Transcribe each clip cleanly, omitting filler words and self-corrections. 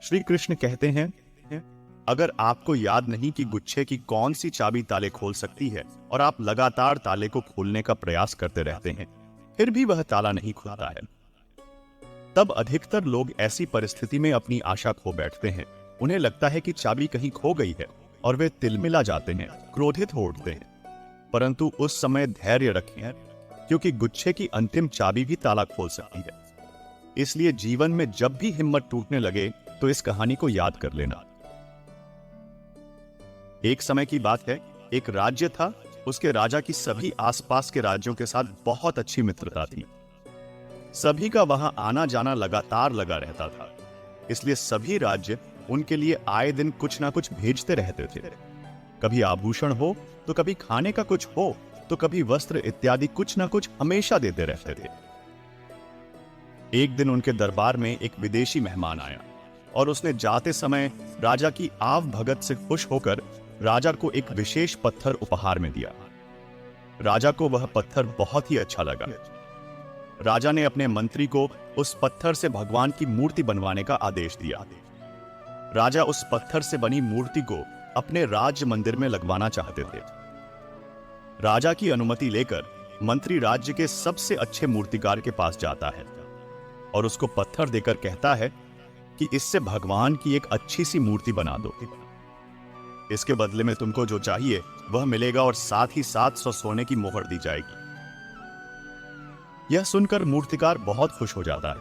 श्री कृष्ण कहते हैं, अगर आपको याद नहीं कि गुच्छे की कौन सी चाबी ताले खोल सकती है और आप लगातार ताले को खोलने का प्रयास करते रहते हैं, फिर भी वह ताला नहीं खुलता है, तब अधिकतर लोग ऐसी परिस्थिति में अपनी आशा खो बैठते हैं। उन्हें लगता है कि चाबी कहीं खो गई है और वे तिलमिला जाते हैं, क्रोधित हो उठते हैं। परंतु उस समय धैर्य रखें, क्योंकि गुच्छे की अंतिम चाबी भी ताला खोल सकती है। इसलिए जीवन में जब भी हिम्मत टूटने लगे तो इस कहानी को याद कर लेना। एक समय की बात है, एक राज्य था। उसके राजा की सभी आसपास के राज्यों के साथ बहुत अच्छी मित्रता थी। सभी का वहां आना जाना लगातार लगा रहता था, इसलिए सभी राज्य उनके लिए आए दिन कुछ ना कुछ भेजते रहते थे। कभी आभूषण हो तो कभी खाने का कुछ हो तो कभी वस्त्र इत्यादि कुछ ना कुछ हमेशा देते रहते थे। एक दिन उनके दरबार में एक विदेशी मेहमान आया और उसने जाते समय राजा की आव भगत से खुश होकर राजा को एक विशेष पत्थर उपहार में दिया। राजा को वह पत्थर बहुत ही अच्छा लगा। राजा ने अपने मंत्री को उस पत्थर से भगवान की मूर्ति बनवाने का आदेश दिया। राजा उस पत्थर से बनी मूर्ति को अपने राज्य मंदिर में लगवाना चाहते थे। राजा की अनुमति लेकर मंत्री राज्य के सबसे अच्छे मूर्तिकार के पास जाता है और उसको पत्थर देकर कहता है कि इससे भगवान की एक अच्छी सी मूर्ति बना दो। इसके बदले में तुमको जो चाहिए वह मिलेगा और साथ ही 700 सोने की मोहर दी जाएगी। यह सुनकर मूर्तिकार बहुत खुश हो जाता है।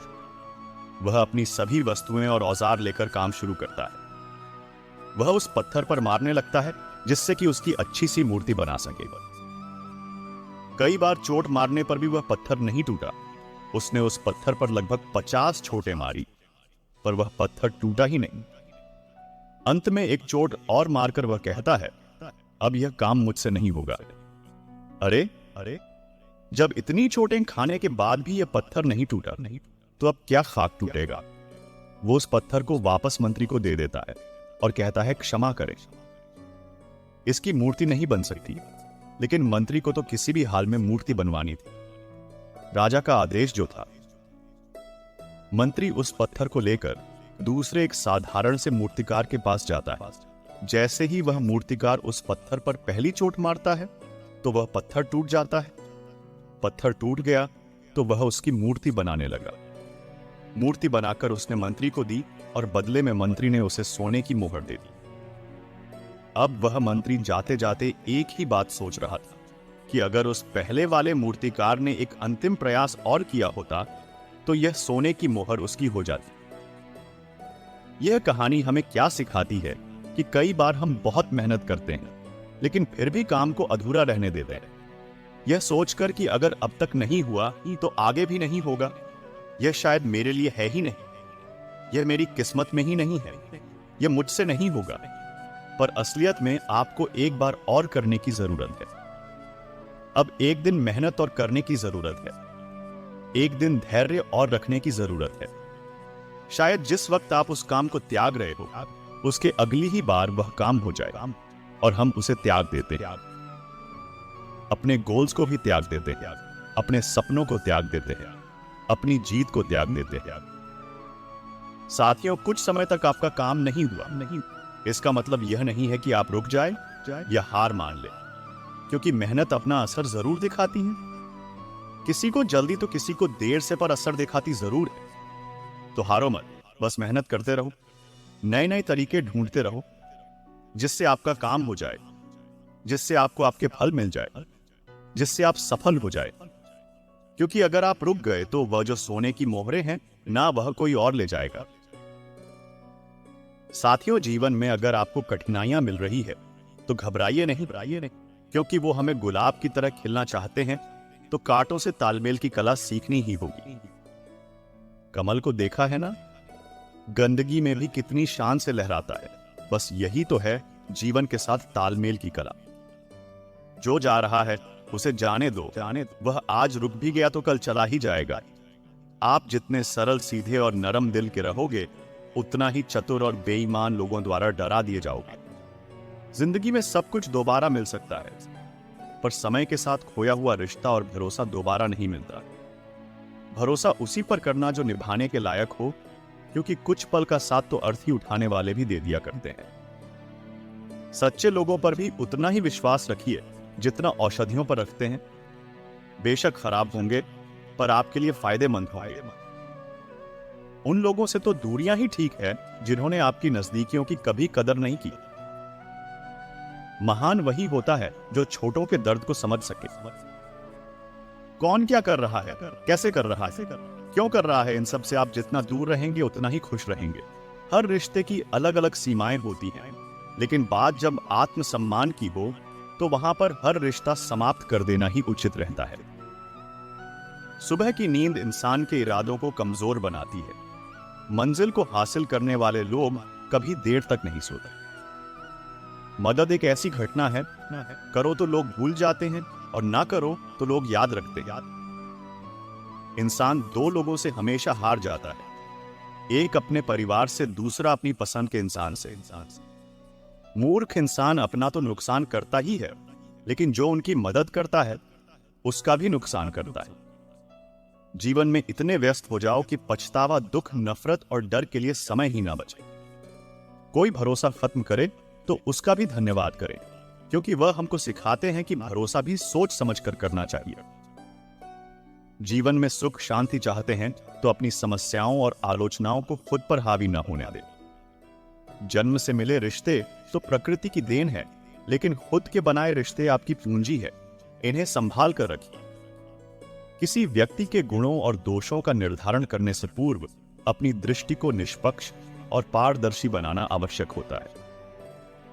वह अपनी सभी वस्तुएं और औजार लेकर काम शुरू करता है। वह उस पत्थर पर मारने लगता है जिससे कि उसकी अच्छी सी मूर्ति बना सके। कई बार चोट मारने पर भी वह पत्थर नहीं टूटा। उसने उस पत्थर पर लगभग 50 चोटें मारी, पर वह पत्थर टूटा ही नहीं। अंत में एक चोट और मारकर वह कहता है, अब यह काम मुझसे नहीं होगा। अरे अरे, जब इतनी चोटें खाने के बाद भी यह पत्थर नहीं टूटा, तो अब क्या खाक टूटेगा। वो उस पत्थर को वापस मंत्री को दे देता है और कहता है, क्षमा करें, इसकी मूर्ति नहीं बन सकती। लेकिन मंत्री को तो किसी भी हाल में मूर्ति बनवानी थी। राजा का आदेश जो था। मंत्री उस पत्थर को लेकर दूसरे एक साधारण से मूर्तिकार के पास जाता है। जैसे ही वह मूर्तिकार उस पत्थर पर पहली चोट मारता है तो वह पत्थर टूट जाता है। पत्थर टूट गया तो वह उसकी मूर्ति बनाने लगा। मूर्ति बनाकर उसने मंत्री को दी और बदले में मंत्री ने उसे सोने की मोहर दे दी। अब वह मंत्री जाते जाते एक ही बात सोच रहा था कि अगर उस पहले वाले मूर्तिकार ने एक अंतिम प्रयास और किया होता तो यह सोने की मोहर उसकी हो जाती। यह कहानी हमें क्या सिखाती है कि कई बार हम बहुत मेहनत करते हैं लेकिन फिर भी काम को अधूरा रहने देते हैं, यह सोचकर कि अगर अब तक नहीं हुआ तो आगे भी नहीं होगा। यह शायद मेरे लिए है ही नहीं, यह मेरी किस्मत में ही नहीं है, यह मुझसे नहीं होगा। पर असलियत में आपको एक बार और करने की जरूरत है। अब एक दिन मेहनत और करने की जरूरत है। एक दिन धैर्य और रखने की जरूरत है। शायद जिस वक्त आप उस काम को त्याग रहे हो उसके अगली ही बार वह काम हो जाए और हम उसे त्याग देते हैं। अपने गोल्स को भी त्याग देते हैं, अपने सपनों को त्याग देते हैं, अपनी जीत को त्याग देते हैं। साथियों, कुछ समय तक आपका काम नहीं हुआ, इसका मतलब यह नहीं है कि आप रुक जाए या हार मान ले, क्योंकि मेहनत अपना असर जरूर दिखाती है। किसी को जल्दी तो किसी को देर से पर असर दिखाती जरूर है। तो हारो मत, बस मेहनत करते रहो, नए नए तरीके ढूंढते रहो जिससे आपका काम हो जाए, जिससे आपको आपके फल मिल जाए, जिससे आप सफल हो जाए। क्योंकि अगर आप रुक गए तो वह जो सोने की मोहरें हैं ना वह कोई और ले जाएगा। साथियों, जीवन में अगर आपको कठिनाइयां मिल रही है तो घबराइए नहीं, क्योंकि वो हमें गुलाब की तरह खिलना चाहते हैं तो कांटों से तालमेल की कला सीखनी ही होगी। कमल को देखा है ना, गंदगी में भी कितनी शान से लहराता है। बस यही तो है जीवन के साथ तालमेल की कला। जो जा रहा है उसे जाने दो। वह आज रुक भी गया तो कल चला ही जाएगा। आप जितने सरल, सीधे और नरम दिल के रहोगे उतना ही चतुर और बेईमान लोगों द्वारा डरा दिए जाओगे। जिंदगी में सब कुछ दोबारा मिल सकता है, पर समय के साथ खोया हुआ रिश्ता और भरोसा दोबारा नहीं मिलता। भरोसा उसी पर करना जो निभाने के लायक हो क्योंकि कुछ पल का साथ तो अर्थी उठाने वाले भी दे दिया करते हैं। सच्चे लोगों पर भी उतना ही विश्वास रखिए जितना औषधियों पर रखते हैं। बेशक खराब होंगे, पर आपके लिए फायदेमंद होंगे। उन लोगों से तो दूरियां ही ठीक है जिन्होंने आपकी नजदीकियों की कभी कदर नहीं की। महान वही होता है जो छोटों के दर्द को समझ सके। कौन क्या कर रहा है, कैसे कर रहा है, क्यों कर रहा है, इन सब से आप जितना दूर रहेंगे उतना ही खुश रहेंगे। हर रिश्ते की अलग अलग सीमाएं होती हैं, लेकिन बात जब आत्मसम्मान की हो तो वहां पर हर रिश्ता समाप्त कर देना ही उचित रहता है। सुबह की नींद इंसान के इरादों को कमजोर बनाती है। मंजिल को हासिल करने वाले लोग कभी देर तक नहीं सोते। मदद एक ऐसी घटना है, करो तो लोग भूल जाते हैं और ना करो तो लोग याद रखते हैं। इंसान दो लोगों से हमेशा हार जाता है, एक अपने परिवार से, दूसरा अपनी पसंद के इंसान से। मूर्ख इंसान अपना तो नुकसान करता ही है, लेकिन जो उनकी मदद करता है उसका भी नुकसान करता है। जीवन में इतने व्यस्त हो जाओ कि पछतावा, दुख, नफरत और डर के लिए समय ही ना बचे। कोई भरोसा खत्म करे तो उसका भी धन्यवाद करें, क्योंकि वह हमको सिखाते हैं कि भरोसा भी सोच समझकर करना चाहिए। जीवन में सुख शांति चाहते हैं तो अपनी समस्याओं और आलोचनाओं को खुद पर हावी न होने दें। जन्म से मिले रिश्ते तो प्रकृति की देन है, लेकिन खुद के बनाए रिश्ते आपकी पूंजी है, इन्हें संभाल कर रखिए। किसी व्यक्ति के गुणों और दोषों का निर्धारण करने से पूर्व अपनी दृष्टि को निष्पक्ष और पारदर्शी बनाना आवश्यक होता है।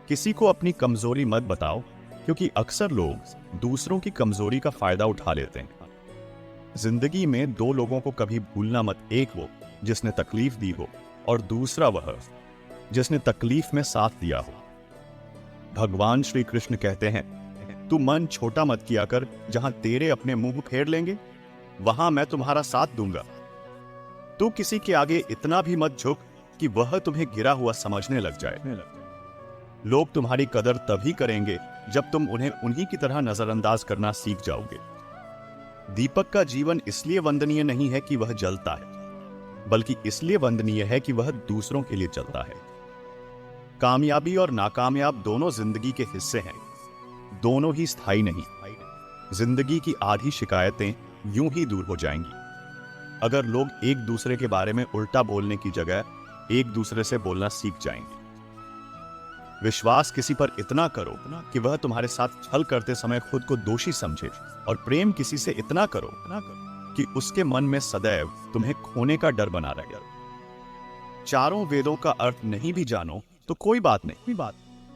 किसी को अपनी कमजोरी मत बताओ, क्योंकि अक्सर लोग दूसरों की कमजोरी का फायदा उठा लेते हैं। जिंदगी में दो लोगों को कभी भूलना मत, एक वो जिसने तकलीफ दी हो और दूसरा वह जिसने तकलीफ में साथ दिया हो। भगवान श्री कृष्ण कहते हैं, तू मन छोटा मत किया कर, जहां तेरे अपने मुंह फेर लेंगे वहां मैं तुम्हारा साथ दूंगा। तू किसी के आगे इतना भी मत झुक कि वह तुम्हें गिरा हुआ समझने लग जाए। लोग तुम्हारी कदर तभी करेंगे जब तुम उन्हें उन्हीं की तरह नजरअंदाज करना सीख जाओगे। दीपक का जीवन इसलिए वंदनीय नहीं है कि वह जलता है, बल्कि इसलिए वंदनीय है कि वह दूसरों के लिए चलता है। कामयाबी और नाकामयाब दोनों जिंदगी के हिस्से हैं, दोनों ही स्थायी नहीं। जिंदगी की आधी शिकायतें यूं ही दूर हो जाएंगी अगर लोग एक दूसरे के बारे में उल्टा बोलने की जगह एक दूसरे से बोलना सीख जाएंगे। विश्वास किसी पर इतना करो कि वह तुम्हारे साथ छल करते समय खुद को दोषी समझे, और प्रेम किसी से इतना करो कि उसके मन में सदैव तुम्हें खोने का डर बना रहे। चारों वेदों का अर्थ नहीं भी जानो तो कोई बात नहीं,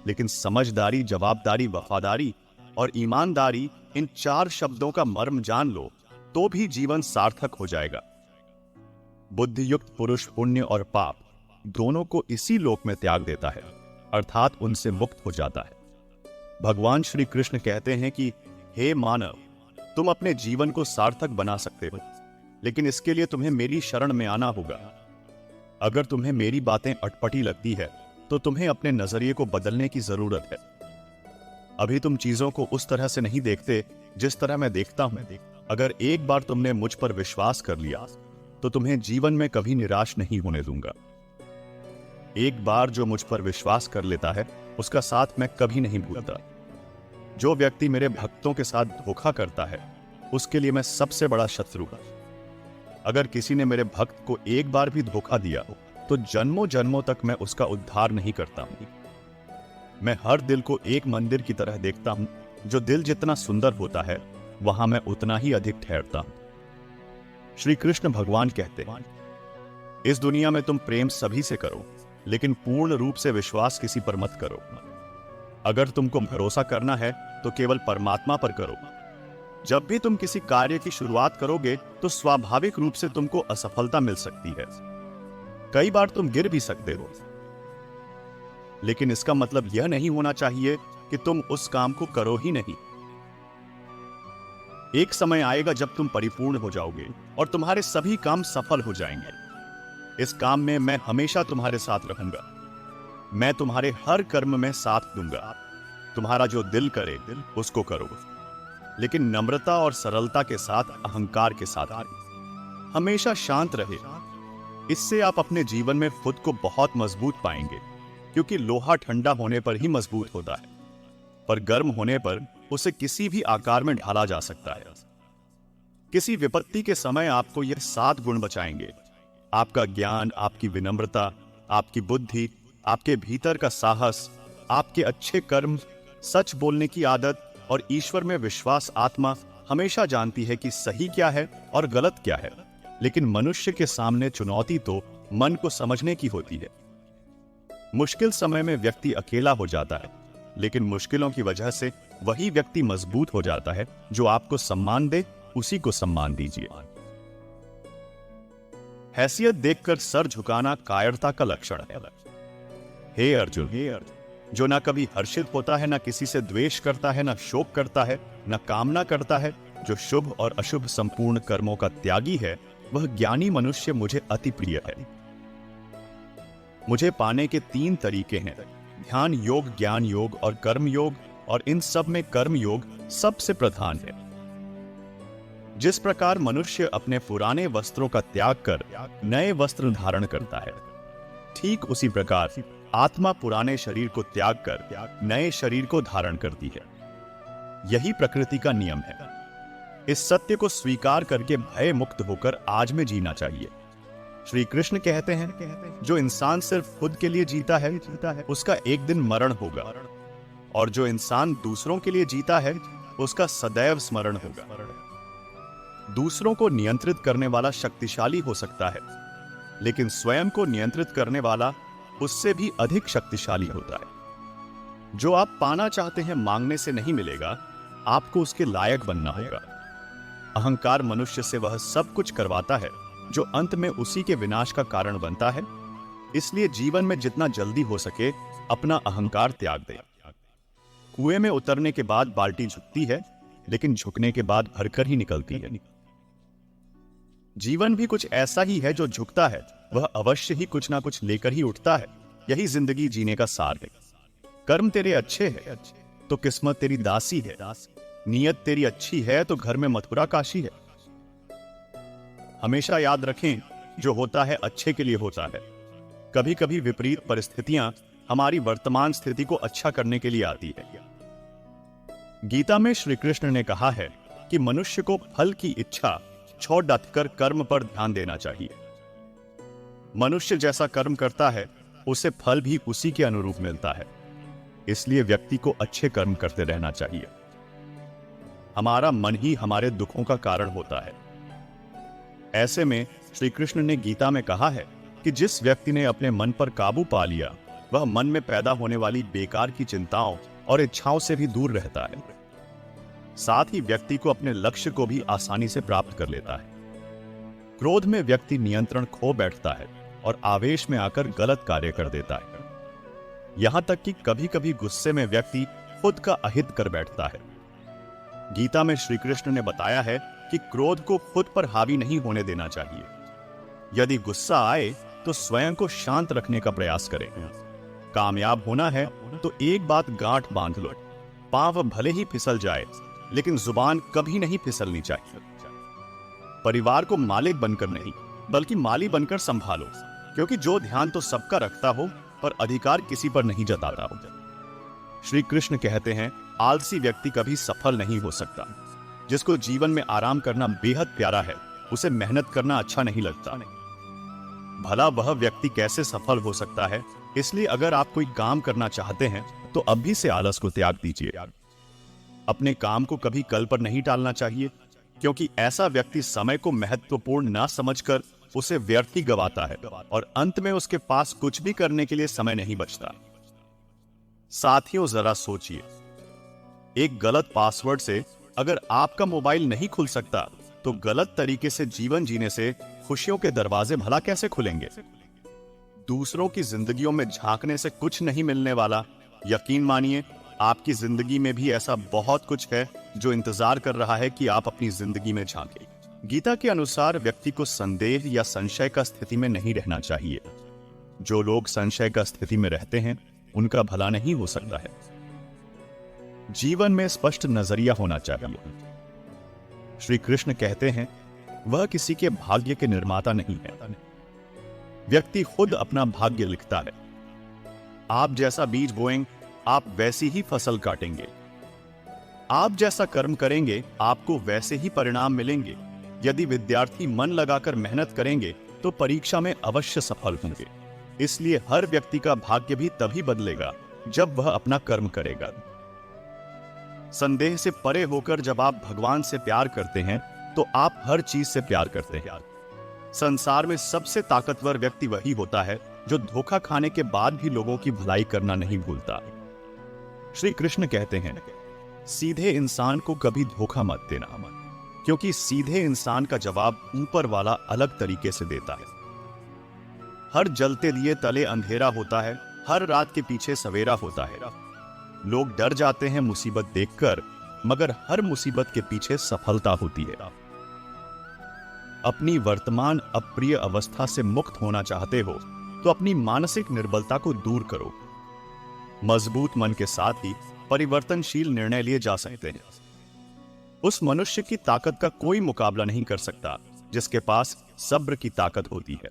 लेकिन समझदारी, जवाबदारी, वफादारी और ईमानदारी, इन चार शब्दों का मर्म जान लो तो भी जीवन सार्थक हो जाएगा। बुद्धियुक्त पुरुष पुण्य और पाप दोनों को इसी लोक में त्याग देता है, अर्थात उनसे मुक्त हो जाता है। भगवान श्री कृष्ण कहते हैं कि हे मानव, तुम अपने जीवन को सार्थक बना सकते हो, लेकिन इसके लिए तुम्हें मेरी शरण में आना होगा। अगर तुम्हें मेरी बातें अटपटी लगती है तो तुम्हें अपने नजरिए को बदलने की जरूरत है। अभी तुम चीजों को उस तरह से नहीं देखते जिस तरह मैं देखता हूं। अगर एक बार तुमने मुझ पर विश्वास कर लिया तो तुम्हें जीवन में कभी निराश नहीं होने दूंगा। एक बार जो मुझ पर विश्वास कर लेता है उसका साथ मैं कभी नहीं भूलता। जो व्यक्ति मेरे भक्तों के साथ धोखा करता है उसके लिए मैं सबसे बड़ा शत्रु हूं। अगर किसी ने मेरे भक्त को एक बार भी धोखा दिया तो जन्मों जन्मों तक मैं उसका उद्धार नहीं करता हूं। मैं हर दिल को एक मंदिर की तरह देखता हूं। जो दिल जितना सुंदर होता है वहां मैं उतना ही अधिक ठहरता हूं। श्री कृष्ण भगवान कहते हैं, इस दुनिया में तुम प्रेम सभी से करो, लेकिन पूर्ण रूप से विश्वास किसी पर मत करो। अगर तुमको भरोसा करना है तो केवल परमात्मा पर करो। जब भी तुम किसी कार्य की शुरुआत करोगे तो स्वाभाविक रूप से तुमको असफलता मिल सकती है। कई बार तुम गिर भी सकते हो, लेकिन इसका मतलब यह नहीं होना चाहिए कि तुम उस काम को करो ही नहीं। एक समय आएगा जब तुम परिपूर्ण हो जाओगे और तुम्हारे सभी काम सफल हो जाएंगे। इस काम में मैं हमेशा तुम्हारे साथ रहूंगा। मैं तुम्हारे हर कर्म में साथ दूंगा। तुम्हारा जो दिल करे उसको करो, लेकिन नम्रता और सरलता के साथ, अहंकार के साथ। हमेशा शांत रहे, इससे आप अपने जीवन में खुद को बहुत मजबूत पाएंगे, क्योंकि लोहा ठंडा होने पर ही मजबूत होता है, पर गर्म होने पर उसे किसी भी आकार में ढाला जा सकता है। किसी विपत्ति के समय आपको यह 7 गुण बचाएंगे: आपका ज्ञान, आपकी विनम्रता, आपकी बुद्धि, आपके भीतर का साहस, आपके अच्छे कर्म, सच बोलने की आदत और ईश्वर में विश्वास। आत्मा हमेशा जानती है कि सही क्या है और गलत क्या है, लेकिन मनुष्य के सामने चुनौती तो मन को समझने की होती है। मुश्किल समय में व्यक्ति अकेला हो जाता है, लेकिन मुश्किलों की वजह से वही व्यक्ति मजबूत हो जाता है। जो आपको सम्मान दे, उसी को सम्मान दीजिए। हैसियत देखकर सर झुकाना कायरता का लक्षण है। हे अर्जुन, जो ना कभी हर्षित होता है, ना किसी से द्वेष करता है, ना शोक करता है, ना कामना करता है, जो शुभ और अशुभ संपूर्ण कर्मों का त्यागी है, वह ज्ञानी मनुष्य मुझे अति प्रिय है। मुझे पाने के 3 तरीके हैं: ध्यान योग, ज्ञान योग और कर्म योग, और इन सब में कर्म योग सबसे प्रधान है। जिस प्रकार मनुष्य अपने पुराने वस्त्रों का त्याग कर नए वस्त्र धारण करता है, ठीक उसी प्रकार आत्मा पुराने शरीर को त्याग कर नए शरीर को धारण करती है। यही प्रकृति का नियम है। इस सत्य को स्वीकार करके भय मुक्त होकर आज में जीना चाहिए। श्री कृष्ण कहते हैं, जो इंसान सिर्फ खुद के लिए जीता है, उसका एक दिन मरण होगा, और जो इंसान दूसरों के लिए जीता है, उसका सदैव स्मरण होगा। दूसरों को नियंत्रित करने वाला शक्तिशाली हो सकता है, लेकिन स्वयं को नियंत्रित करने वाला उससे भी अधिक शक्तिशाली होता है। जो आप पाना चाहते हैं मांगने से नहीं मिलेगा, आपको उसके लायक बनना होगा। अहंकार मनुष्य से वह सब कुछ करवाता है जो अंत में उसी के विनाश का कारण बनता है। इसलिए जीवन में जितना जल्दी हो सके अपना अहंकार त्याग दे। कुएं में उतरने के बाद बाल्टी झुकती है, लेकिन झुकने के बाद भरकर ही निकलती है। जीवन भी कुछ ऐसा ही है। जो झुकता है वह अवश्य ही कुछ ना कुछ लेकर ही उठता है। यही जिंदगी जीने का सार है। कर्म तेरे अच्छे है तो किस्मत तेरी दासी है। नीयत तेरी अच्छी है तो घर में मथुरा काशी है। हमेशा याद रखें, जो होता है अच्छे के लिए होता है। कभी कभी विपरीत परिस्थितियां हमारी वर्तमान स्थिति को अच्छा करने के लिए आती है। गीता में श्री कृष्ण ने कहा है कि मनुष्य को फल की इच्छा छोड़ डालकर कर्म पर ध्यान देना चाहिए। मनुष्य जैसा कर्म करता है, उसे फल भी उसी के अनुरूप मिलता है। इसलिए व्यक्ति को अच्छे कर्म करते रहना चाहिए। हमारा मन ही हमारे दुखों का कारण होता है। ऐसे में श्री कृष्ण ने गीता में कहा है कि जिस व्यक्ति ने अपने मन पर काबू पा लिया, वह मन में पैदा होने वाली बेकार की चिंताओं और इच्छाओं से भी दूर रहता है। साथ ही व्यक्ति को अपने लक्ष्य को भी आसानी से प्राप्त कर लेता है। क्रोध में व्यक्ति नियंत्रण खो बैठता है और आवेश में आकर गलत कार्य कर देता है। यहां तक कि कभी कभी गुस्से में व्यक्ति खुद का अहित कर बैठता है। गीता में श्री कृष्ण ने बताया है कि क्रोध को खुद पर हावी नहीं होने देना चाहिए। यदि गुस्सा आए तो स्वयं को शांत रखने का प्रयास करें। कामयाब होना है तो एक बात गांठ बांध लो, पांव भले ही फिसल जाए लेकिन जुबान कभी नहीं फिसलनी चाहिए। परिवार को मालिक बनकर नहीं बल्कि माली बनकर संभालो, क्योंकि जो ध्यान तो सबका रखता हो पर अधिकार किसी पर नहीं जताता हो। श्री कृष्ण कहते हैं, आलसी व्यक्ति कभी सफल नहीं हो सकता। जिसको जीवन में आराम करना बेहद प्यारा है, उसे मेहनत करना अच्छा नहीं लगता। भला वह व्यक्ति कैसे सफल हो सकता है? इसलिए अगर आप कोई काम करना चाहते हैं तो अभी से आलस को त्याग दीजिए। अपने काम को कभी कल पर नहीं टालना चाहिए, क्योंकि ऐसा व्यक्ति समय को महत्वपूर्ण ना समझकर उसे व्यर्थ ही गवाता है और अंत में उसके पास कुछ भी करने के लिए समय नहीं बचता। साथियों, जरा सोचिए, एक गलत पासवर्ड से अगर आपका मोबाइल नहीं खुल सकता तो गलत तरीके से जीवन जीने से खुशियों के दरवाजे भला कैसे खुलेंगे? दूसरों की जिंदगियों में झांकने से कुछ नहीं मिलने वाला। यकीन मानिए, आपकी जिंदगी में भी ऐसा बहुत कुछ है जो इंतजार कर रहा है कि आप अपनी जिंदगी में झांकें। गीता के अनुसार व्यक्ति को संदेह या संशय का स्थिति में नहीं रहना चाहिए। जो लोग संशय का स्थिति में रहते हैं उनका भला नहीं हो सकता है। जीवन में स्पष्ट नजरिया होना चाहिए। श्री कृष्ण कहते हैं, वह किसी के भाग्य के निर्माता नहीं है, व्यक्ति खुद अपना भाग्य लिखता है। आप जैसा बीज बोएंगे, आप वैसी ही फसल काटेंगे। आप जैसा कर्म करेंगे, आपको वैसे ही परिणाम मिलेंगे। यदि विद्यार्थी मन लगाकर मेहनत करेंगे तो परीक्षा में अवश्य सफल होंगे। इसलिए हर व्यक्ति का भाग्य भी तभी बदलेगा जब वह अपना कर्म करेगा। संदेह से परे होकर जब आप भगवान से प्यार करते हैं तो आप हर चीज से प्यार करते हैं। संसार में सबसे ताकतवर व्यक्ति वही होता है जो धोखा खाने के बाद भी लोगों की भलाई करना नहीं भूलता। श्री कृष्ण कहते हैं, सीधे इंसान को कभी धोखा मत देना, क्योंकि सीधे इंसान का जवाब ऊपर वाला अलग तरीके से देता है। हर जलते दिए तले अंधेरा होता है, हर रात के पीछे सवेरा होता है। लोग डर जाते हैं मुसीबत देखकर, मगर हर मुसीबत के पीछे सफलता होती है। अपनी वर्तमान अप्रिय अवस्था से मुक्त होना चाहते हो तो अपनी मानसिक निर्बलता को दूर करो। मजबूत मन के साथ ही परिवर्तनशील निर्णय लिए जा सकते हैं। उस मनुष्य की ताकत का कोई मुकाबला नहीं कर सकता जिसके पास सब्र की ताकत होती है।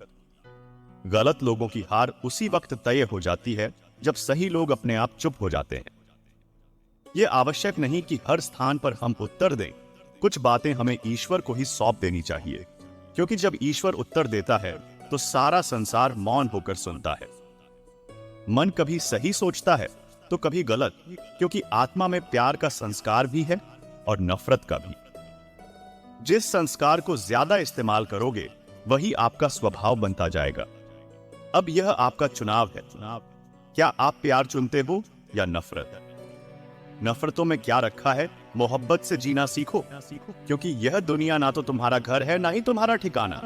गलत लोगों की हार उसी वक्त तय हो जाती है जब सही लोग अपने आप चुप हो जाते हैं। यह आवश्यक नहीं कि हर स्थान पर हम उत्तर दें। कुछ बातें हमें ईश्वर को ही सौंप देनी चाहिए, क्योंकि जब ईश्वर उत्तर देता है तो सारा संसार मौन होकर सुनता है। मन कभी सही सोचता है तो कभी गलत, क्योंकि आत्मा में प्यार का संस्कार भी है और नफरत का भी। जिस संस्कार को ज्यादा इस्तेमाल करोगे वही आपका स्वभाव बनता जाएगा। अब यह आपका चुनाव है। क्या आप प्यार चुनते हो या नफरत? नफरतों में क्या रखा है? मोहब्बत से जीना सीखो, क्योंकि यह दुनिया ना तो तुम्हारा घर है ना ही तुम्हारा ठिकाना।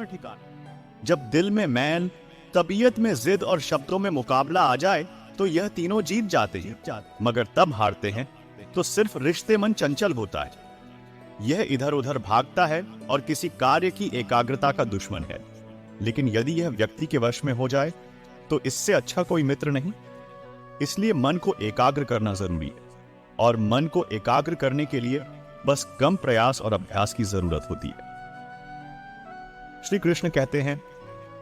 जब दिल में मैल, तबीयत में जिद और शब्दों में मुकाबला आ जाए तो यह तीनों जीत जाते हैं, मगर तब हारते हैं तो सिर्फ रिश्ते मन चंचल होता है। यह इधर उधर भागता है और किसी कार्य की एकाग्रता का दुश्मन है। लेकिन यदि यह व्यक्ति के वश में हो जाए तो इससे अच्छा कोई मित्र नहीं। इसलिए मन को एकाग्र करना जरूरी है, और मन को एकाग्र करने के लिए बस कम प्रयास और अभ्यास की जरूरत होती है। श्री कृष्ण कहते हैं,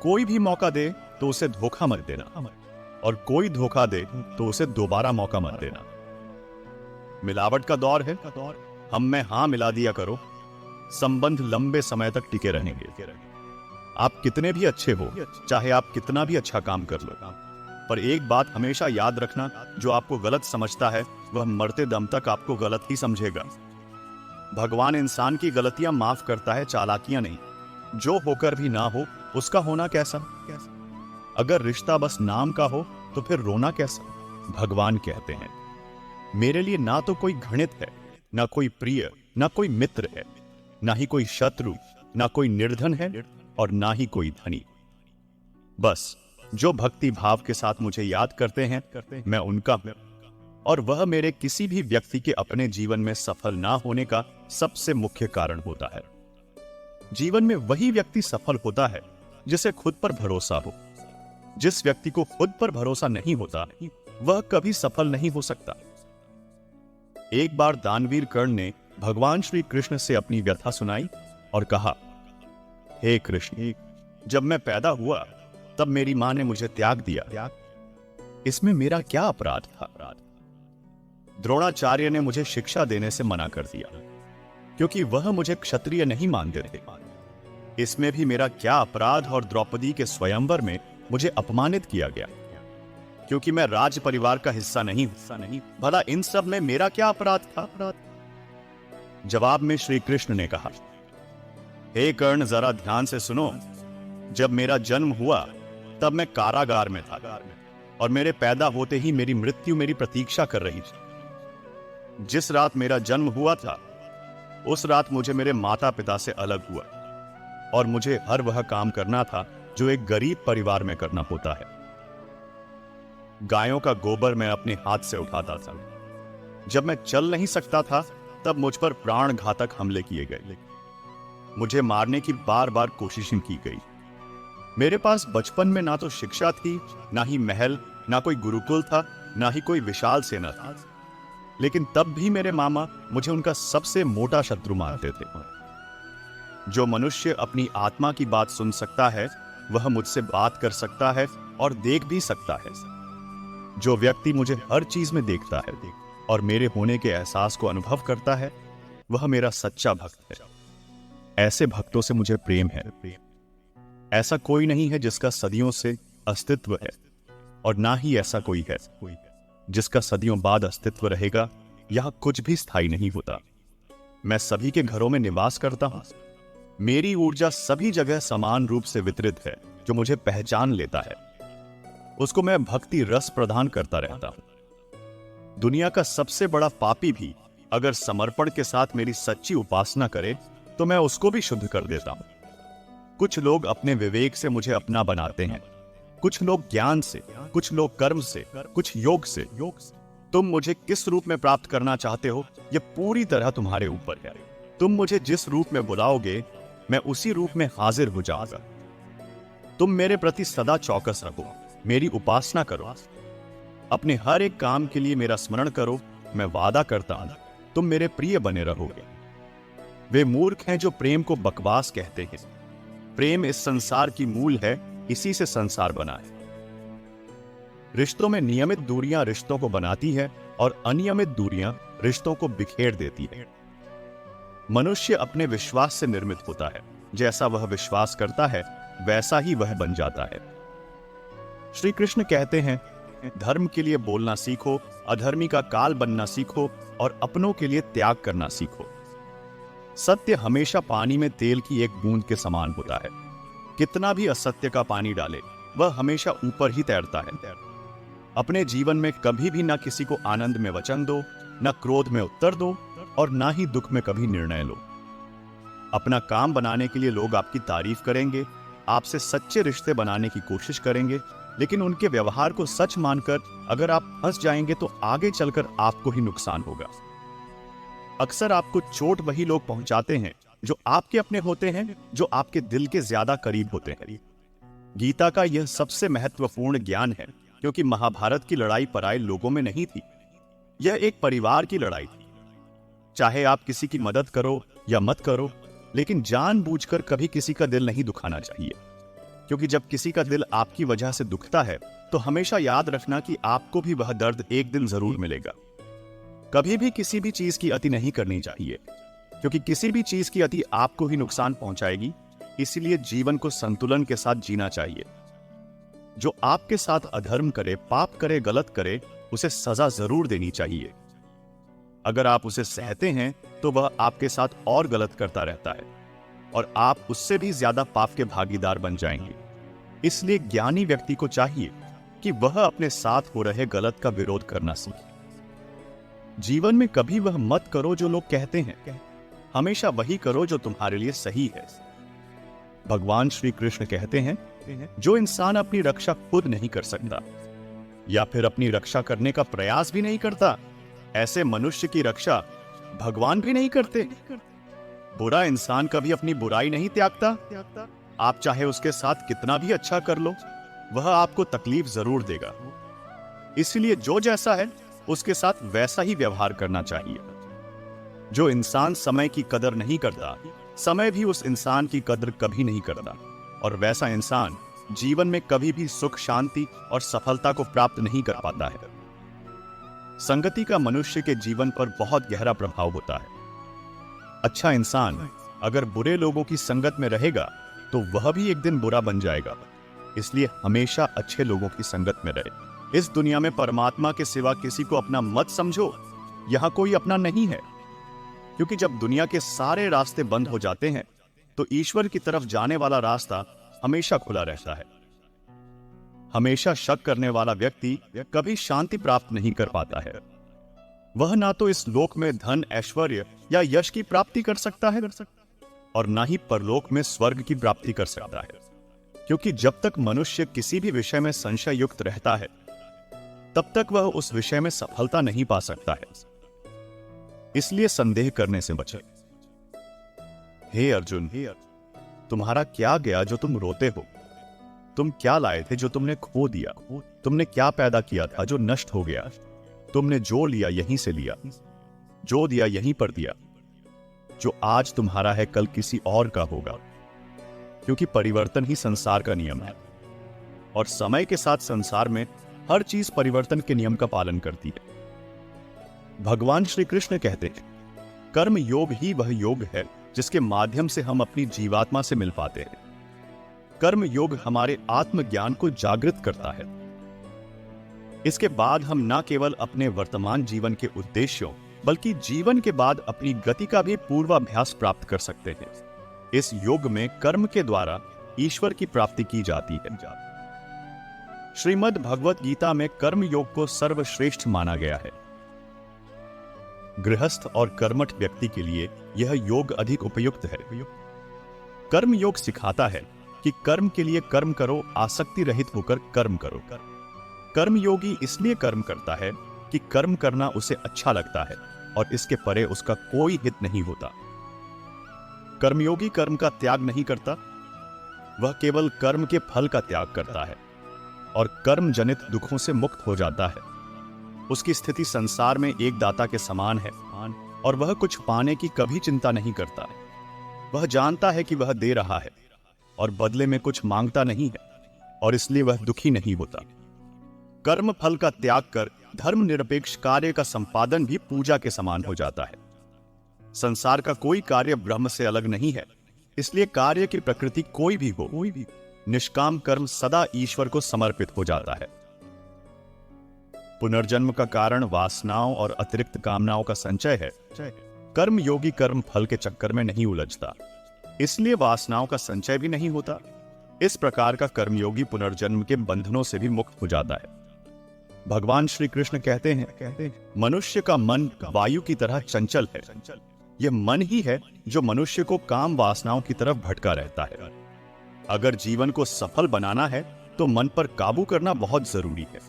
कोई भी मौका दे तो उसे धोखा मत देना, और कोई धोखा दे तो उसे दोबारा मौका मत देना। मिलावट का दौर है, हम में हां मिला दिया करो, संबंध लंबे समय तक टिके रहेंगे। आप कितने भी अच्छे हो, चाहे आप कितना भी अच्छा काम कर लो, पर एक बात हमेशा याद रखना, जो आपको गलत समझता है वह मरते दम तक आपको गलत ही समझेगा। भगवान इंसान की गलतियां माफ करता है, चालाकियां नहीं। जो होकर भी ना हो उसका होना कैसा? अगर रिश्ता बस नाम का हो तो फिर रोना कैसा? भगवान कहते हैं, मेरे लिए ना तो कोई घृणित है, ना कोई प्रिय, ना कोई मित्र है, ना ही कोई शत्रु, ना कोई निर्धन है और ना ही कोई धनी। बस जो भक्ति भाव के साथ मुझे याद करते हैं मैं उनका हूं, और वह मेरे किसी भी व्यक्ति के अपने जीवन में सफल ना होने का सबसे मुख्य कारण होता है। जीवन में वही व्यक्ति सफल होता है जिसे खुद पर भरोसा हो। जिस व्यक्ति को खुद पर भरोसा नहीं होता वह कभी सफल नहीं हो सकता। एक बार दानवीर कर्ण ने भगवान श्री कृष्ण से अपनी व्यथा सुनाई और कहा, हे कृष्ण, जब मैं पैदा हुआ तब मेरी मां ने मुझे त्याग दिया। इसमें मेरा क्या अपराध था? द्रोणाचार्य ने मुझे शिक्षा देने से मना कर दिया, क्योंकि वह मुझे क्षत्रिय नहीं मानते थे। इसमें भी मेरा क्या अपराध? और द्रौपदी के स्वयंवर में मुझे अपमानित किया गया, क्योंकि मैं राज परिवार का हिस्सा नहीं। भला इन सब में मेरा क्या अपराध था? जवाब में श्री कृष्ण ने कहा, हे कर्ण, जरा ध्यान से सुनो। जब मेरा जन्म हुआ तब मैं कारागार में था, और मेरे पैदा होते ही मेरी मृत्यु मेरी प्रतीक्षा कर रही थी। जिस रात मेरा जन्म हुआ था उस रात मुझे मेरे माता पिता से अलग हुआ, और मुझे हर वह काम करना था जो एक गरीब परिवार में करना होता है। गायों का गोबर मैं अपने हाथ से उठाता था। जब मैं चल नहीं सकता था तब मुझ पर प्राण घातक हमले किए गए। मुझे मारने की बार बार कोशिशें की गई। मेरे पास बचपन में ना तो शिक्षा थी, ना ही महल, ना कोई गुरुकुल था, ना ही कोई विशाल सेना था। लेकिन तब भी मेरे मामा मुझे उनका सबसे मोटा शत्रु मानते थे। जो मनुष्य अपनी आत्मा की बात सुन सकता है वह मुझसे बात कर सकता है और देख भी सकता है। जो व्यक्ति मुझे हर चीज में देखता है और मेरे होने के एहसास को अनुभव करता है, वह मेरा सच्चा भक्त है। ऐसे भक्तों से मुझे प्रेम है। ऐसा कोई नहीं है जिसका सदियों से अस्तित्व है, और ना ही ऐसा कोई है जिसका सदियों बाद अस्तित्व रहेगा। यह कुछ भी स्थायी नहीं होता। मैं सभी के घरों में निवास करता हूं। मेरी ऊर्जा सभी जगह समान रूप से वितरित है। जो मुझे पहचान लेता है उसको मैं भक्ति रस प्रदान करता रहता हूं। दुनिया का सबसे बड़ा पापी भी अगर समर्पण के साथ मेरी सच्ची उपासना करे तो मैं उसको भी शुद्ध कर देता हूं। कुछ लोग अपने विवेक से मुझे अपना बनाते हैं, कुछ लोग ज्ञान से, कुछ लोग कर्म से, कुछ योग से। तुम मुझे किस रूप में प्राप्त करना चाहते हो, यह पूरी तरह तुम्हारे ऊपर है। तुम मुझे जिस रूप में बुलाओगे मैं उसी रूप में हाजिर हो जाऊंगा। तुम मेरे प्रति सदा चौकस रहो, मेरी उपासना करो, अपने हर एक काम के लिए मेरा स्मरण करो। मैं वादा करता हूं तुम मेरे प्रिय बने रहोगे। वे मूर्ख हैं जो प्रेम को बकवास कहते हैं। प्रेम इस संसार की मूल है, इसी से संसार बना है। रिश्तों में नियमित दूरियां रिश्तों को बनाती है और अनियमित दूरियां रिश्तों को बिखेर देती है। मनुष्य अपने विश्वास से निर्मित होता है। जैसा वह विश्वास करता है वैसा ही वह बन जाता है। श्री कृष्ण कहते हैं, धर्म के लिए बोलना सीखो, अधर्मी का काल बनना सीखो और अपनों के लिए त्याग करना सीखो। सत्य हमेशा पानी में तेल की एक बूंद के समान होता है। कितना भी असत्य का पानी डाले वह हमेशा ऊपर ही तैरता है। अपने जीवन में कभी भी ना किसी को आनंद में वचन दो, ना क्रोध में उत्तर दो और ना ही दुख में कभी निर्णय लो। अपना काम बनाने के लिए लोग आपकी तारीफ करेंगे, आपसे सच्चे रिश्ते बनाने की कोशिश करेंगे, लेकिन उनके व्यवहार को सच मानकर अगर आप फंस जाएंगे तो आगे चलकर आपको ही नुकसान होगा। अक्सर आपको चोट वही लोग पहुंचाते हैं जो आपके अपने होते हैं, जो आपके दिल के ज्यादा करीब होते हैं। गीता का यह सबसे महत्वपूर्ण ज्ञान है, क्योंकि महाभारत की लड़ाई पराये लोगों में नहीं थी, यह एक परिवार की लड़ाई थी। चाहे आप किसी की मदद करो या मत करो, लेकिन जानबूझकर कभी किसी का दिल नहीं दुखाना चाहिए, क्योंकि जब किसी का दिल आपकी वजह से दुखता है तो हमेशा याद रखना कि आपको भी वह दर्द एक दिन जरूर मिलेगा। कभी भी किसी भी चीज की अति नहीं करनी चाहिए, क्योंकि किसी भी चीज की अति आपको ही नुकसान पहुंचाएगी। इसलिए जीवन को संतुलन के साथ जीना चाहिए। जो आपके साथ अधर्म करे, पाप करे, गलत करे, उसे सजा जरूर देनी चाहिए। अगर आप उसे सहते हैं तो वह आपके साथ और गलत करता रहता है और आप उससे भी ज्यादा पाप के भागीदार बन जाएंगे। इसलिए ज्ञानी व्यक्ति को चाहिए कि वह अपने साथ हो रहे गलत का विरोध करना सीखे। जीवन में कभी वह मत करो जो लोग कहते हैं, हमेशा वही करो जो तुम्हारे लिए सही है। भगवान श्री कृष्ण कहते हैं, जो इंसान अपनी रक्षा खुद नहीं कर सकता या फिर अपनी रक्षा करने का प्रयास भी नहीं करता, ऐसे मनुष्य की रक्षा भगवान भी नहीं करते। बुरा इंसान कभी अपनी बुराई नहीं त्यागता। आप चाहे उसके साथ कितना भी अच्छा कर लो, वह आपको तकलीफ जरूर देगा। इसलिए जो जैसा है उसके साथ वैसा ही व्यवहार करना चाहिए। जो इंसान समय की कदर नहीं करता, समय भी उस इंसान की कदर कभी नहीं करता, और वैसा इंसान जीवन में कभी भी सुख, शांति और सफलता को प्राप्त नहीं कर पाता है। संगति का मनुष्य के जीवन पर बहुत गहरा प्रभाव होता है। अच्छा इंसान अगर बुरे लोगों की संगत में रहेगा तो वह भी एक दिन बुरा बन जाएगा। इसलिए हमेशा अच्छे लोगों की संगत में रहे। इस दुनिया में परमात्मा के सिवा किसी को अपना मत समझो, यहां कोई अपना नहीं है। क्योंकि जब दुनिया के सारे रास्ते बंद हो जाते हैं तो ईश्वर की तरफ जाने वाला रास्ता हमेशा खुला रहता है। हमेशा शक करने वाला व्यक्ति कभी शांति प्राप्त नहीं कर पाता है। वह ना तो इस लोक में धन, ऐश्वर्य या यश की प्राप्ति कर सकता है और ना ही परलोक में स्वर्ग की प्राप्ति कर सकता है। क्योंकि जब तक मनुष्य किसी भी विषय में संशय युक्त रहता है तब तक वह उस विषय में सफलता नहीं पा सकता है। इसलिए संदेह करने से बचे। हे अर्जुन, तुम्हारा क्या गया जो तुम रोते हो? तुम क्या लाए थे जो तुमने खो दिया? तुमने क्या पैदा किया था जो नष्ट हो गया? तुमने जो लिया यहीं से लिया, जो दिया यहीं पर दिया। जो आज तुम्हारा है कल किसी और का होगा। क्योंकि परिवर्तन ही संसार का नियम है और समय के साथ संसार में हर चीज परिवर्तन के नियम का पालन करती है। भगवान श्री कृष्ण कहते हैं, कर्म योग ही वह योग है जिसके माध्यम से हम अपनी जीवात्मा से मिल पाते हैं। कर्म योग हमारे आत्मज्ञान को जागृत करता है। इसके बाद हम न केवल अपने वर्तमान जीवन के उद्देश्यों बल्कि जीवन के बाद अपनी गति का भी पूर्वाभ्यास प्राप्त कर सकते हैं। इस योग में कर्म के द्वारा ईश्वर की प्राप्ति की जाती है। श्रीमद् भगवत गीता में कर्म योग को सर्वश्रेष्ठ माना गया है। गृहस्थ और कर्मठ व्यक्ति के लिए यह योग अधिक उपयुक्त है। कर्म योग सिखाता है कि कर्म के लिए कर्म करो, आसक्ति रहित होकर कर्म करो। कर्म योगी इसलिए कर्म करता है कि कर्म करना उसे अच्छा लगता है और इसके परे उसका कोई हित नहीं होता। कर्मयोगी कर्म का त्याग नहीं करता, वह केवल कर्म के फल का त्याग करता है और कर्म जनित दुखों से मुक्त हो जाता है। उसकी स्थिति संसार में एक दाता के समान है और वह कुछ पाने की कभी चिंता नहीं करता। वह जानता है कि वह दे रहा है और बदले में कुछ मांगता नहीं है और इसलिए वह दुखी नहीं होता। कर्म फल का त्याग कर धर्मनिरपेक्ष कार्य का संपादन भी पूजा के समान हो जाता है। संसार का कोई कार्य ब्रह्म से अलग नहीं है, इसलिए कार्य की प्रकृति कोई भी हो, निष्काम कर्म सदा ईश्वर को समर्पित हो जाता है। पुनर्जन्म का कारण वासनाओं और अतिरिक्त कामनाओं का संचय है। कर्म योगी कर्म फल के चक्कर में नहीं उलझता, इसलिए वासनाओं का संचय भी नहीं होता। इस प्रकार का कर्मयोगी पुनर्जन्म के बंधनों से भी मुक्त हो जाता है। भगवान श्री कृष्ण कहते हैं, मनुष्य का मन वायु की तरह चंचल है। यह मन ही है जो मनुष्य को काम वासनाओं की तरफ भटका रहता है। अगर जीवन को सफल बनाना है तो मन पर काबू करना बहुत जरूरी है।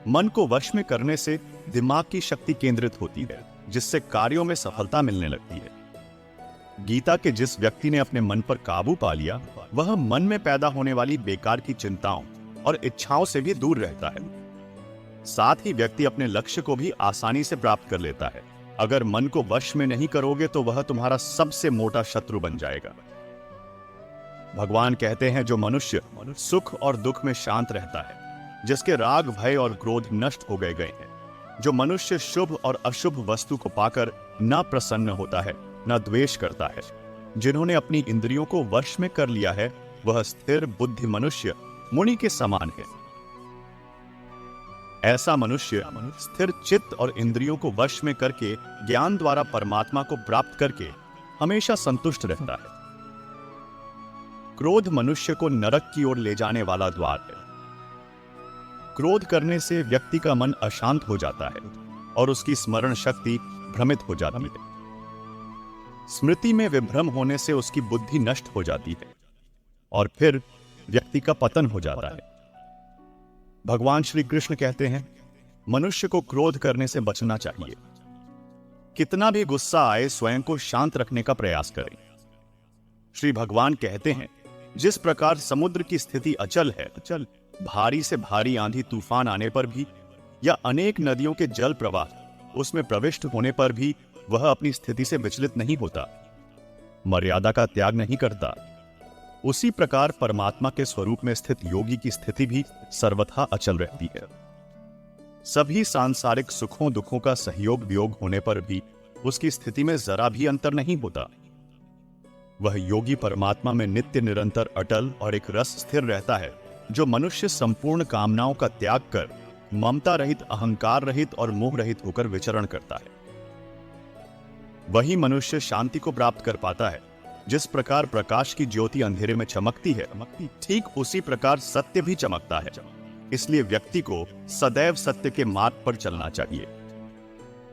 मन को वश में करने से दिमाग की शक्ति केंद्रित होती है, जिससे कार्यों में सफलता मिलने लगती है। गीता के जिस व्यक्ति ने अपने मन पर काबू पा लिया, वह मन में पैदा होने वाली बेकार की चिंताओं और इच्छाओं से भी दूर रहता है। साथ ही व्यक्ति अपने लक्ष्य को भी आसानी से प्राप्त कर लेता है। अगर मन को वश में नहीं करोगे तो वह तुम्हारा सबसे मोटा शत्रु बन जाएगा। भगवान कहते हैं, जो मनुष्य सुख और दुख में शांत रहता है, जिसके राग भय और क्रोध नष्ट हो गए हैं, जो मनुष्य शुभ और अशुभ वस्तु को पाकर न प्रसन्न होता है न द्वेष करता है, जिन्होंने अपनी इंद्रियों को वश में कर लिया है, वह स्थिर बुद्धि मनुष्य मुनि के समान है। ऐसा मनुष्य स्थिर चित्त और इंद्रियों को वश में करके ज्ञान द्वारा परमात्मा को प्राप्त करके हमेशा संतुष्ट रहता है। क्रोध मनुष्य को नरक की ओर ले जाने वाला द्वार है। क्रोध करने से व्यक्ति का मन अशांत हो जाता है और उसकी स्मरण शक्ति भ्रमित हो जाती है। स्मृति में विभ्रम होने से उसकी बुद्धि नष्ट हो जाती है और फिर व्यक्ति का पतन हो जाता है। भगवान श्री कृष्ण कहते हैं, मनुष्य को क्रोध करने से बचना चाहिए। कितना भी गुस्सा आए, स्वयं को शांत रखने का प्रयास करें। श्री भगवान कहते हैं, जिस प्रकार समुद्र की स्थिति अचल है, भारी से भारी आंधी तूफान आने पर भी या अनेक नदियों के जल प्रवाह उसमें प्रविष्ट होने पर भी वह अपनी स्थिति से विचलित नहीं होता, मर्यादा का त्याग नहीं करता, उसी प्रकार परमात्मा के स्वरूप में स्थित योगी की स्थिति भी सर्वथा अचल रहती है। सभी सांसारिक सुखों दुखों का सहयोग वियोग होने पर भी उसकी स्थिति में जरा भी अंतर नहीं होता। वह योगी परमात्मा में नित्य निरंतर अटल और एक रस स्थिर रहता है, जो मनुष्य संपूर्ण कामनाओं का त्याग कर ममता रहित, अहंकार रहित और मोह रहित होकर विचरण करता है। वही मनुष्य शांति को प्राप्त कर पाता है। जिस प्रकार प्रकाश की ज्योति अंधेरे में चमकती है, ठीक उसी प्रकार सत्य भी चमकता है। इसलिए व्यक्ति को सदैव सत्य के मार्ग पर चलना चाहिए।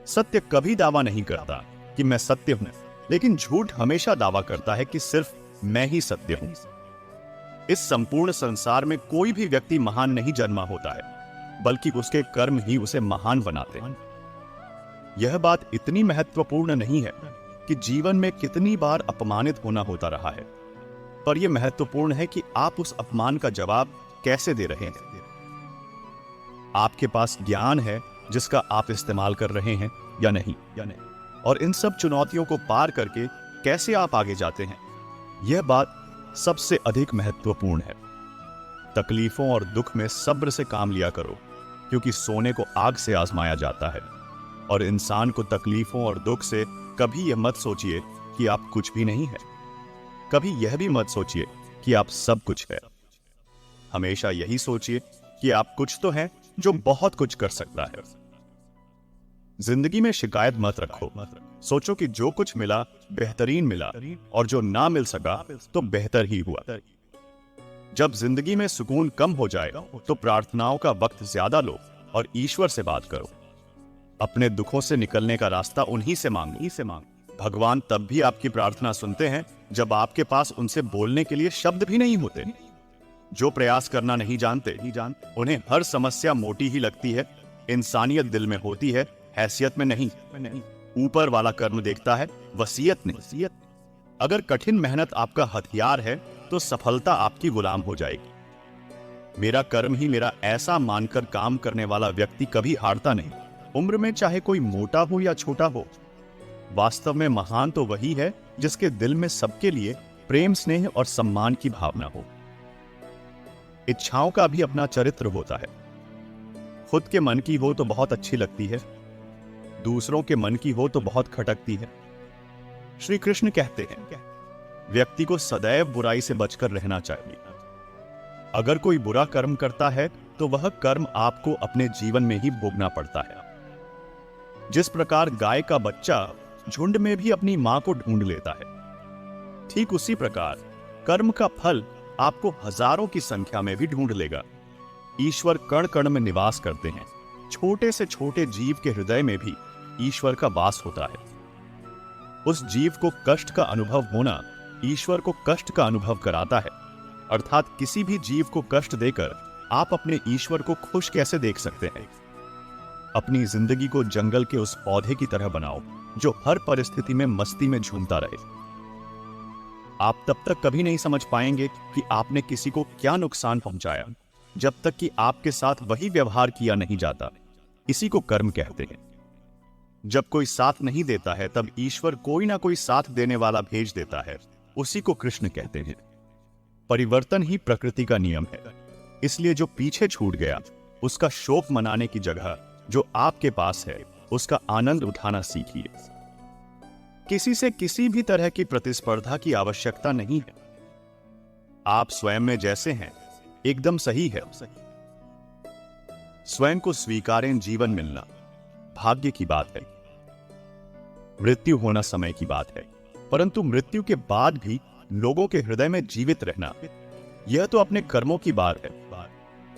सत्य कभी दावा नहीं करता कि मैं सत्य हूं, लेकिन झूठ हमेशा दावा करता है कि सिर्फ मैं ही सत्य हूं। इस संपूर्ण संसार में कोई भी व्यक्ति महान नहीं जन्मा होता है, बल्कि उसके कर्म ही उसे महान बनाते हैं। यह बात इतनी महत्वपूर्ण नहीं है कि जीवन में कितनी बार अपमानित होना होता रहा है, पर यह महत्वपूर्ण है कि आप उस अपमान का जवाब कैसे दे रहे हैं। आपके पास ज्ञान है जिसका आप इस्तेमाल कर रहे हैं या नहीं, और इन सब चुनौतियों को पार करके कैसे आप आगे जाते हैं, यह बात सबसे अधिक महत्वपूर्ण है। तकलीफों और दुख में सब्र से काम लिया करो, क्योंकि सोने को आग से आजमाया जाता है। और इंसान को तकलीफों और दुख से कभी यह मत सोचिए कि आप कुछ भी नहीं है। कभी यह भी मत सोचिए कि आप सब कुछ है। हमेशा यही सोचिए कि आप कुछ तो हैं जो बहुत कुछ कर सकता है। जिंदगी में शिकायत मत रखो। सोचो कि जो कुछ मिला बेहतरीन मिला, और जो ना मिल सका तो बेहतर ही हुआ। जब जिंदगी में सुकून कम हो जाए तो प्रार्थनाओं का वक्त ज्यादा लो और ईश्वर से बात करो। अपने दुखों से निकलने का रास्ता उन्हीं से मांगो। भगवान तब भी आपकी प्रार्थना सुनते हैं जब आपके पास उनसे बोलने के लिए शब्द भी नहीं होते। जो प्रयास करना नहीं जानते उन्हें हर समस्या मोटी ही लगती है। इंसानियत दिल में होती है, हैसियत में नहीं। ऊपर वाला कर्म देखता है, वसीयत नहीं। अगर कठिन मेहनत आपका हथियार है तो सफलता आपकी गुलाम हो जाएगी। मेरा कर्म ही मेरा, ऐसा मानकर काम करने वाला व्यक्ति कभी हारता नहीं। उम्र में चाहे कोई मोटा हो या छोटा हो, वास्तव में महान तो वही है जिसके दिल में सबके लिए प्रेम, स्नेह और सम्मान की भावना हो। इच्छाओं का भी अपना चरित्र होता है। खुद के मन की हो तो बहुत अच्छी लगती है, दूसरों के मन की हो तो बहुत खटकती है। श्री कृष्ण कहते हैं, व्यक्ति को सदैव बुराई से बचकर रहना चाहिए। अगर कोई बुरा कर्म करता है तो वह कर्म आपको अपने जीवन में ही भोगना पड़ता है। जिस प्रकार गाय का बच्चा झुंड में भी अपनी मां को ढूंढ लेता है, ठीक उसी प्रकार कर्म का फल आपको हजारों की संख्या में भी ढूंढ लेगा। ईश्वर कण कण में निवास करते हैं। छोटे से छोटे जीव के हृदय में भी ईश्वर का वास होता है। उस जीव को कष्ट का अनुभव होना ईश्वर को कष्ट का अनुभव कराता है। अर्थात किसी भी जीव को कष्ट देकर आप अपने ईश्वर को खुश कैसे देख सकते हैं। अपनी जिंदगी को जंगल के उस पौधे की तरह बनाओ जो हर परिस्थिति में मस्ती में झूमता रहे। आप तब तक कभी नहीं समझ पाएंगे कि आपने किसी को क्या नुकसान पहुंचाया, जब तक कि आपके साथ वही व्यवहार किया नहीं जाता। इसी को कर्म कहते हैं। जब कोई साथ नहीं देता है तब ईश्वर कोई ना कोई साथ देने वाला भेज देता है। उसी को कृष्ण कहते हैं। परिवर्तन ही प्रकृति का नियम है। इसलिए जो पीछे छूट गया उसका शोक मनाने की जगह जो आपके पास है उसका आनंद उठाना सीखिए। किसी से किसी भी तरह की प्रतिस्पर्धा की आवश्यकता नहीं है। आप स्वयं में जैसे हैं एकदम सही है। स्वयं को स्वीकारें। जीवन मिलना भाग्य की बात है, मृत्यु होना समय की बात है। परंतु मृत्यु के बाद भी लोगों के हृदय में जीवित रहना, यह तो अपने कर्मों की बात है।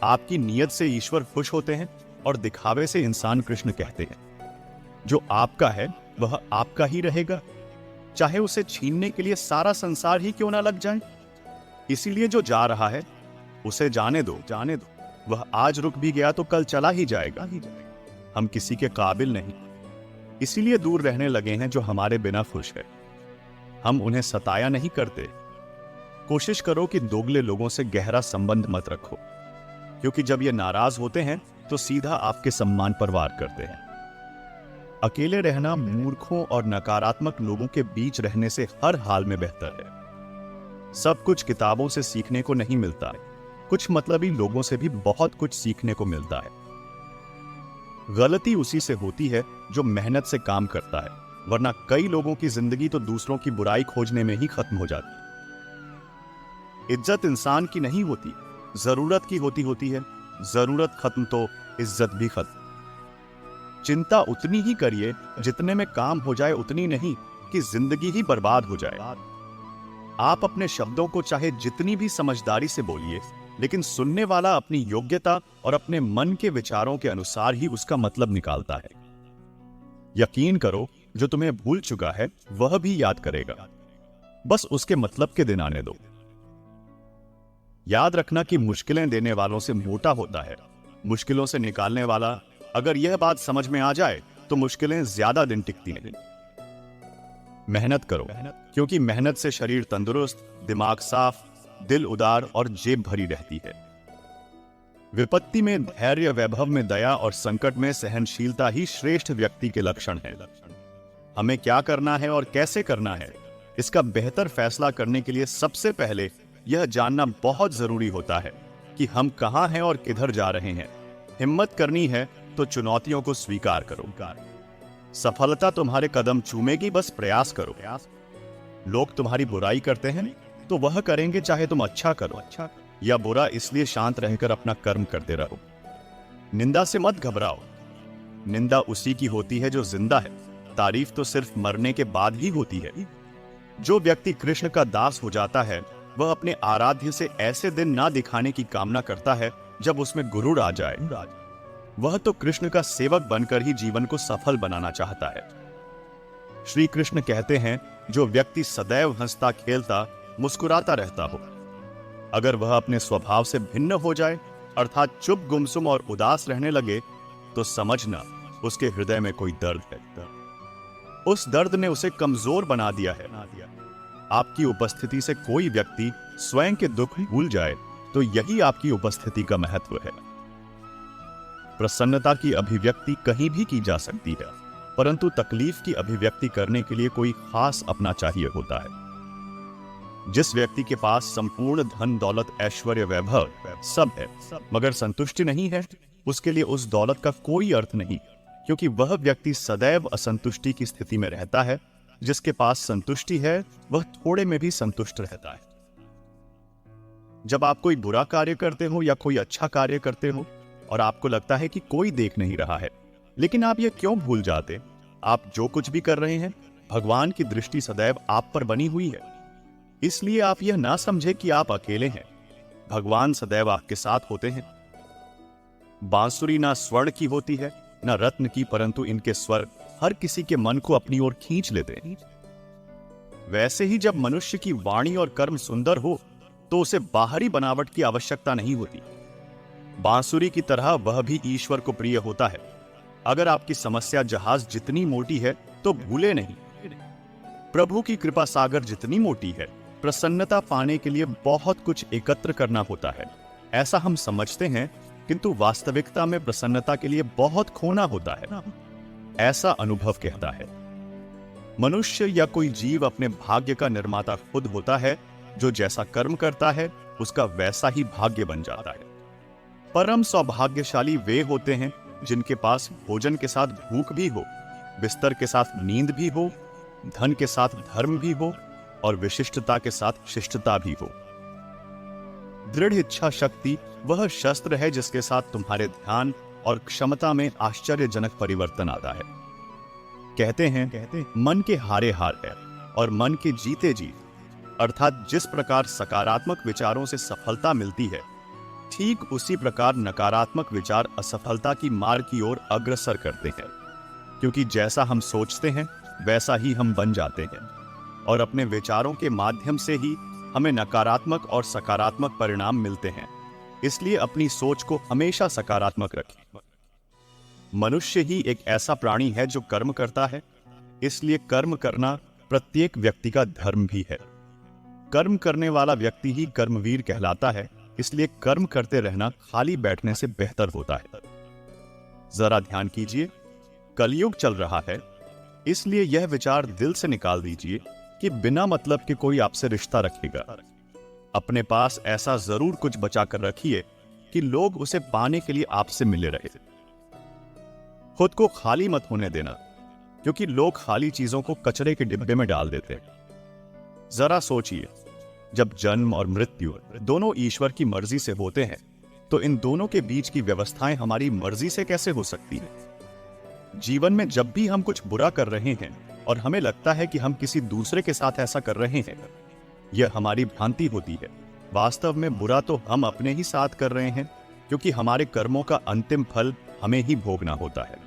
आपकी नीयत से ईश्वर खुश होते हैं और दिखावे से इंसान कृष्ण कहते हैं। जो आपका है वह आपका ही रहेगा, चाहे उसे छीनने के लिए सारा संसार ही क्यों ना लग जाए। इसीलिए जो जा रहा है उसे जाने दो। वह आज रुक भी गया तो कल चला ही जाएगा। हम किसी के काबिल नहीं, इसीलिए दूर रहने लगे हैं जो हमारे बिना खुश है। हम उन्हें सताया नहीं करते। कोशिश करो कि दोगले लोगों से गहरा संबंध मत रखो, क्योंकि जब ये नाराज होते हैं तो सीधा आपके सम्मान पर वार करते हैं। अकेले रहना मूर्खों और नकारात्मक लोगों के बीच रहने से हर हाल में बेहतर है। सब कुछ किताबों से सीखने को नहीं मिलता। कुछ मतलबी लोगों से भी बहुत कुछ सीखने को मिलता है। गलती उसी से होती है जो मेहनत से काम करता है, वरना कई लोगों की जिंदगी तो दूसरों की बुराई खोजने में ही खत्म हो जाती है। इज्जत इंसान की नहीं होती, जरूरत की होती है। जरूरत खत्म तो इज्जत भी खत्म। चिंता उतनी ही करिए जितने में काम हो जाए, उतनी नहीं कि जिंदगी ही बर्बाद हो जाए। आप अपने शब्दों को चाहे जितनी भी समझदारी से बोलिए, लेकिन सुनने वाला अपनी योग्यता और अपने मन के विचारों के अनुसार ही उसका मतलब निकालता है। यकीन करो, जो तुम्हें भूल चुका है वह भी याद करेगा। बस उसके मतलब के दिन आने दो। याद रखना कि मुश्किलें देने वालों से मोटा होता है, मुश्किलों से निकालने वाला। अगर यह बात समझ में आ जाए तो मुश्किलें ज्यादा दिन टिकती नहीं। मेहनत करो, क्योंकि मेहनत से शरीर तंदुरुस्त, दिमाग साफ, दिल उदार और जेब भरी रहती है। विपत्ति में धैर्य, वैभव में दया और संकट में सहनशीलता ही श्रेष्ठ व्यक्ति के लक्षण है। हमें क्या करना है और कैसे करना है, इसका बेहतर फैसला करने के लिए सबसे पहले यह जानना बहुत जरूरी होता है कि हम कहाँ हैं और किधर जा रहे हैं। हिम्मत करनी है तो चुनौतियों को स्वीकार करो। सफलता तुम्हारे कदम चूमेगी, बस प्रयास करो। लोग तुम्हारी बुराई करते हैं तो वह करेंगे चाहे तुम अच्छा करो या बुरा, इसलिए शांत रहकर अपना कर्म करते रहो। निंदा से मत घबराओ। निंदा उसी की होती है जो जिंदा है, तारीफ तो सिर्फ मरने के बाद ही होती है। जो व्यक्ति कृष्ण का दास हो जाता है वह अपने आराध्य से ऐसे दिन ना दिखाने की कामना करता है जब उसमें गुरूर आ जाए। वह तो कृष्ण का सेवक बनकर ही जीवन को सफल बनाना चाहता है। श्री कृष्ण कहते हैं, जो व्यक्ति सदैव हंसता खेलता मुस्कुराता रहता हो, अगर वह अपने स्वभाव से भिन्न हो जाए अर्थात चुप गुमसुम और उदास रहने लगे तो समझना उसके हृदय में कोई दर्द है। उस दर्द ने उसे कमजोर बना दिया है। आपकी उपस्थिति से कोई व्यक्ति स्वयं के दुख भूल जाए तो यही आपकी उपस्थिति का महत्व है। प्रसन्नता की अभिव्यक्ति कहीं भी की जा सकती है, परंतु तकलीफ की अभिव्यक्ति करने के लिए कोई खास अपना चाहिए होता है। जिस व्यक्ति के पास संपूर्ण धन दौलत ऐश्वर्य वैभव सब है मगर संतुष्टि नहीं है, उसके लिए उस दौलत का कोई अर्थ नहीं, क्योंकि वह व्यक्ति सदैव असंतुष्टि की स्थिति में रहता है। जिसके पास संतुष्टि है वह थोड़े में भी संतुष्ट रहता है। जब आप कोई बुरा कार्य करते हो या कोई अच्छा कार्य करते हो और आपको लगता है कि कोई देख नहीं रहा है, लेकिन आप यह क्यों भूल जाते, आप जो कुछ भी कर रहे हैं भगवान की दृष्टि सदैव आप पर बनी हुई है। इसलिए आप यह ना समझे कि आप अकेले हैं, भगवान सदैव आपके साथ होते हैं। बांसुरी ना स्वर्ण की होती है न रत्न की, परंतु इनके स्वर हर किसी के मन को अपनी ओर खींच लेते हैं। वैसे ही जब मनुष्य की वाणी और कर्म सुंदर हो तो उसे बाहरी बनावट की आवश्यकता नहीं होती। बांसुरी की तरह वह भी ईश्वर को प्रिय होता है। अगर आपकी समस्या जहाज जितनी मोटी है तो भूले नहीं, प्रभु की कृपा सागर जितनी मोटी है, प्रसन्नता पाने के लिए बहुत कुछ एकत्र करना होता है। ऐसा हम समझते हैं, किंतु वास्तविकता में प्रसन्नता के लिए बहुत खोना होता है, ऐसा अनुभव कहता है। मनुष्य या कोई जीव अपने भाग्य का निर्माता खुद होता है। जो जैसा कर्म करता है उसका वैसा ही भाग्य बन जाता है। परम सौभाग्यशाली वे होते हैं जिनके पास भोजन के साथ भूख भी हो, बिस्तर के साथ नींद भी हो, धन के साथ धर्म भी हो और विशिष्टता के साथ शिष्टता भी हो। दृढ़ इच्छा शक्ति वह शस्त्र है जिसके साथ तुम्हारे ध्यान और क्षमता में आश्चर्यजनक परिवर्तन आता है। कहते हैं मन के हारे हार है और मन के जीते जीत, अर्थात जिस प्रकार सकारात्मक विचारों से सफलता मिलती है, ठीक उसी प्रकार नकारात्मक विचार असफलता की मार्ग की ओर अग्रसर करते हैं। क्योंकि जैसा हम सोचते हैं वैसा ही हम बन जाते हैं और अपने विचारों के माध्यम से ही हमें नकारात्मक और सकारात्मक परिणाम मिलते हैं। इसलिए अपनी सोच को हमेशा सकारात्मक रखें। मनुष्य ही एक ऐसा प्राणी है जो कर्म करता है, इसलिए कर्म करना प्रत्येक व्यक्ति का धर्म भी है। कर्म करने वाला व्यक्ति ही कर्मवीर कहलाता है, इसलिए कर्म करते रहना खाली बैठने से बेहतर होता है। जरा ध्यान कीजिए, कलयुग चल रहा है, इसलिए यह विचार दिल से निकाल दीजिए कि बिना मतलब के कोई आपसे रिश्ता रखेगा। अपने पास ऐसा जरूर कुछ बचा कर रखिए कि लोग उसे पाने के लिए आपसे मिले रहे। खुद को खाली मत होने देना, क्योंकि लोग खाली चीजों को कचरे के डिब्बे में डाल देते हैं। जरा सोचिए, जब जन्म और मृत्यु दोनों ईश्वर की मर्जी से होते हैं तो इन दोनों के बीच की व्यवस्थाएं हमारी मर्जी से कैसे हो सकती हैं? जीवन में जब भी हम कुछ बुरा कर रहे हैं और हमें लगता है कि हम किसी दूसरे के साथ ऐसा कर रहे हैं, यह हमारी भ्रांति होती है। वास्तव में बुरा तो हम अपने ही साथ कर रहे हैं, क्योंकि हमारे कर्मों का अंतिम फल हमें ही भोगना होता है।